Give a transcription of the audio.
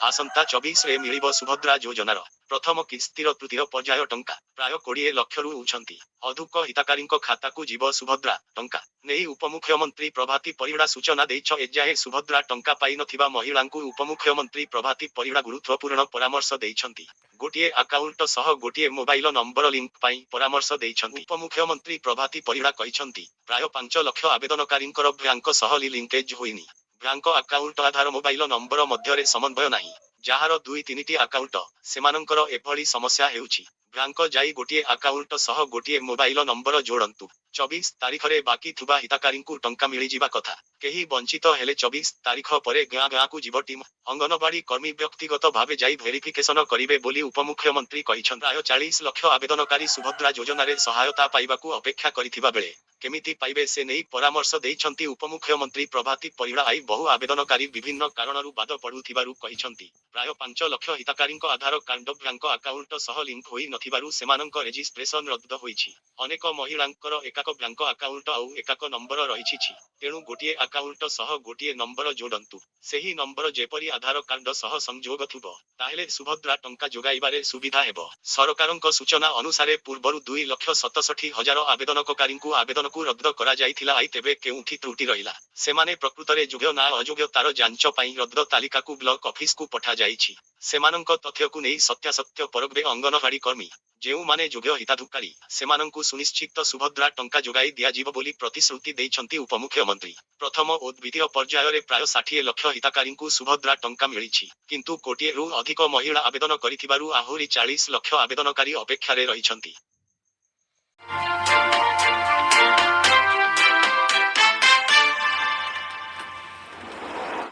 आसंता 24 रे मिलिब सुभद्रा योजनार प्रथम किस्तीर तृतीय पर्याय टंका प्राय 20 लक्षरू उछंती अधुक हिताकारींक खाताकू जीव सुभद्रा टंका नेई उपमुख्यमंत्री प्रभाती परिड़ा सूचना देइछ। एजाए सुभद्रा टंका पाई नथिबा महिलांकू उपमुख्यमंत्री प्रभाती परिड़ा गुरुत्वपूर्ण परामर्श देइछंती। गोटिए अकाउंट सह गोटिए मोबाइल नंबर लिंक पाई परामर्श देइछंती। उपमुख्यमंत्री प्रभाती परिड़ा कहिछंती प्राय 5 लक्ष आवेदनकारींकर बैंक सह लिंकेज होइनी। बैंक अकाउंट आधार मोबाइल नंबर मध्यरे समन्वय नाही। ଯାହାର 2-3ଟି ଆକାଉଣ୍ଟ ସେମାନଙ୍କର ଏଭଳି ସମସ୍ୟା ହେଉଛି। ବ୍ୟାଙ୍କ ଯାଇ ଗୋଟିଏ ଆକାଉଣ୍ଟ ସହ ଗୋଟିଏ ମୋବାଇଲ ନମ୍ବର ଯୋଡ଼ନ୍ତୁ। 24 ତାରିଖରେ ବାକି ଥିବା ହିତାକାରୀଙ୍କୁ ଟଙ୍କା ମିଳିଯିବା କଥା। କେହି ବଞ୍ଚିତ ହେଲେ 24 ତାରିଖ ପରେ ଗାଁ ଗାଁକୁ ଯିବ ଟିମ୍। ଅଙ୍ଗନବାଡ଼ି କର୍ମୀ ବ୍ୟକ୍ତିଗତ ଭାବେ ଯାଇ ଭେରିଫିକେସନ କରିବେ ବୋଲି ଉପମୁଖ୍ୟମନ୍ତ୍ରୀ କହିଛନ୍ତି। ପ୍ରାୟ 40 ଲକ୍ଷ ଆବେଦନକାରୀ ସୁଭଦ୍ରା ଯୋଜନାରେ ସହାୟତା ପାଇବାକୁ ଅପେକ୍ଷା କରିଥିବା ବେଳେ କେମିତି ପାଇବେ ସେ ନେଇ ପରାମର୍ଶ ଦେଇଛନ୍ତି ଉପମୁଖ୍ୟମନ୍ତ୍ରୀ ପ୍ରଭାତୀ ପରିଡ଼ା। ଆଇ ବହୁ ଆବେଦନକାରୀ ବିଭିନ୍ନ କାରଣରୁ ବାଦ ପଡୁଥିବାରୁ କହିଛନ୍ତି ପ୍ରାୟ 5 ଲକ୍ଷ ହିତାକାରୀଙ୍କ ଆଧାର କାର୍ଡ ବ୍ୟାଙ୍କ ଆକାଉଣ୍ଟ ସହ ଲିଙ୍କ ହୋଇ ନଥିବାରୁ ସେମାନଙ୍କ ରେଜିଷ୍ଟ୍ରେସନ ରଦ୍ଦ ହୋଇଛି। ଅନେକ ମହିଳାଙ୍କର ଏକାକ ବ୍ୟାଙ୍କ ଆକାଉଣ୍ଟ ଆଉ ଏକାକ ନମ୍ବର ରହିଛି। ତେଣୁ ଗୋଟିଏ ଆକାଉଣ୍ଟ ସହ ଗୋଟିଏ ନମ୍ବର ଯୋଡ଼ନ୍ତୁ। ସେହି ନମ୍ବର ଯେପରି ଆଧାର କାର୍ଡ ସହ ସଂଯୋଗ ଥିବ ତାହେଲେ ସୁଭଦ୍ରା ଟଙ୍କା ଯୋଗାଇବାରେ ସୁବିଧା ହେବ। ସରକାରଙ୍କ ସୂଚନା ଅନୁସାରେ ପୂର୍ବରୁ 2,67,000 ଆବେଦନକାରୀଙ୍କୁ ଆବେଦନକୁ ରଦ୍ଦ କରାଯାଇଥିଲା। ଆଇ ତେବେ କେଉଁଠି ତ୍ରୁଟି ରହିଲା? ସେମାନେ ପ୍ରକୃତରେ ଯୋଗ୍ୟ ନା ଅଯୋଗ୍ୟ ତାର ଯାଞ୍ଚ ପାଇଁ ରଦ୍ଦ ତାଲିକାକୁ ବ୍ଲକ ଅଫିସକୁ ପଠାଯାଇଛି। ସେମାନଙ୍କ ତଥ୍ୟକୁ ନେଇ ସତ୍ୟାସତ୍ୟ ପରଖିବେ ଅଙ୍ଗନବାଡ଼ି କର୍ମୀ। ଯେଉଁମାନେ ଯୋଗ୍ୟ ହିତାଧିକାରୀ ସେମାନଙ୍କୁ ସୁନିଶ୍ଚିତ ସୁଭଦ୍ରା ଟଙ୍କା ଯୋଗାଇ ଦିଆଯିବ ବୋଲି ପ୍ରତିଶ୍ରୁତି ଦେଇଛନ୍ତି ଉପମୁଖ୍ୟମନ୍ତ୍ରୀ। ପ୍ରଥମ ଓ ଦ୍ୱିତୀୟ ପର୍ଯ୍ୟାୟରେ ପ୍ରାୟ 60 ଲକ୍ଷ ହିତାକାରୀଙ୍କୁ ସୁଭଦ୍ରା ଟଙ୍କା ମିଳିଛି। କିନ୍ତୁ କୋଟିଏରୁ ଅଧିକ ମହିଳା ଆବେଦନ କରିଥିବାରୁ ଆହୁରି 40 ଲକ୍ଷ ଆବେଦନକାରୀ ଅପେକ୍ଷାରେ ରହିଛନ୍ତି।